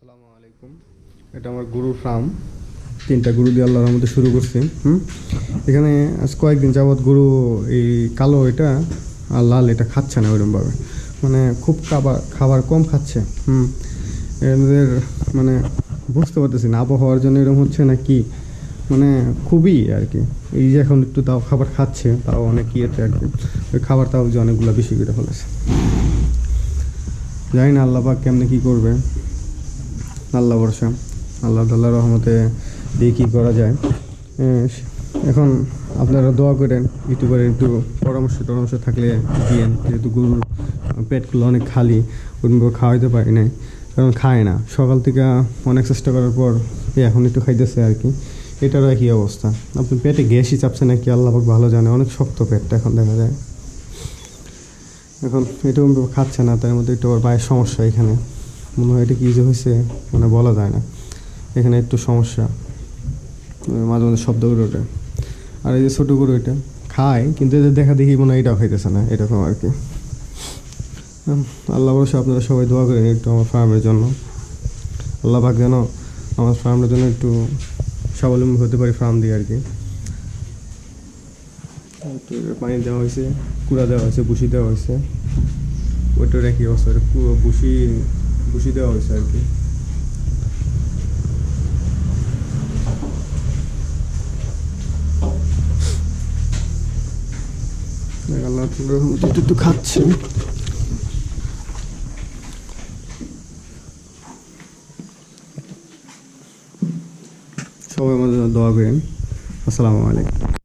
আসসালামু আলাইকুম। এটা আমার গরুর ফার্ম। 3টা গরু দিয়ে আল্লাহর রহমতে শুরু করছি। এখানে আজ কয়েকদিন যাবৎ গরু এই কালো এটা আর লাল এটা খাচ্ছে না ওইরকমভাবে, মানে খুব খাবার কম খাচ্ছে। এদের মানে বুঝতে পারতেছি না আবহাওয়ার জন্য এরকম হচ্ছে না কি, মানে খুবই আর কি। এই যে এখন একটু তাও খাবার খাচ্ছে, তাও অনেক ইয়েতে আর কি, ওই খাবারটাও যে অনেকগুলো বেশি করে ফেলেছে। জানি না আল্লাহ পাক কেমনে কী করবে, আল্লাহ ভরসা, আল্লাহ তাল্লাহ রহমতে দিয়ে কী করা যায়। এখন আপনারা দোয়া করেন, ইউটিউবের একটু পরামর্শ থাকলে দিয়েন, যেহেতু গরুর পেটগুলো অনেক খালি, ওরকমভাবে খাওয়াইতে পারি নাই, কারণ খায় না। সকাল থেকে অনেক চেষ্টা করার পর এখন একটু খাইতেছে আর কি। এটারও একই অবস্থা। আপনি পেটে গ্যাসই চাপছে নাকি আল্লাহ পাক ভালো জানে, অনেক শক্ত পেটটা এখন দেখা যায়। এখন এটাও খাচ্ছে না, তার মধ্যে একটু ওর পায়ের সমস্যা। এখানে মনে হয় এটা কী যে হয়েছে, মানে বলা যায় না। এখানে একটু সমস্যা, মাঝে মাঝে শব্দ করে ওঠে। আর এই যে ছোটো গরু এটা খায়, কিন্তু এদের দেখা দেখি মনে হয় এটাও খাইতেছে না, এরকম আর কি। আল্লাহ অবশ্যই আপনারা সবাই দোয়া করেন একটু আমার ফার্মের জন্য। আল্লাহ পাক যেন আমার ফার্মের জন্য একটু স্বাবলম্বী হতে পারি ফার্ম দিয়ে আর কি। পানি দেওয়া হয়েছে, কুড়া দেওয়া হয়েছে, ভুসি দেওয়া হয়েছে। ওইটার একই অবস্থা, ভুসি দেওয়া হয়েছে আর কি। আল্লাহ একটু খাচ্ছে। সবাই আমাদের দোয়া করেন। আসসালামু আলাইকুম।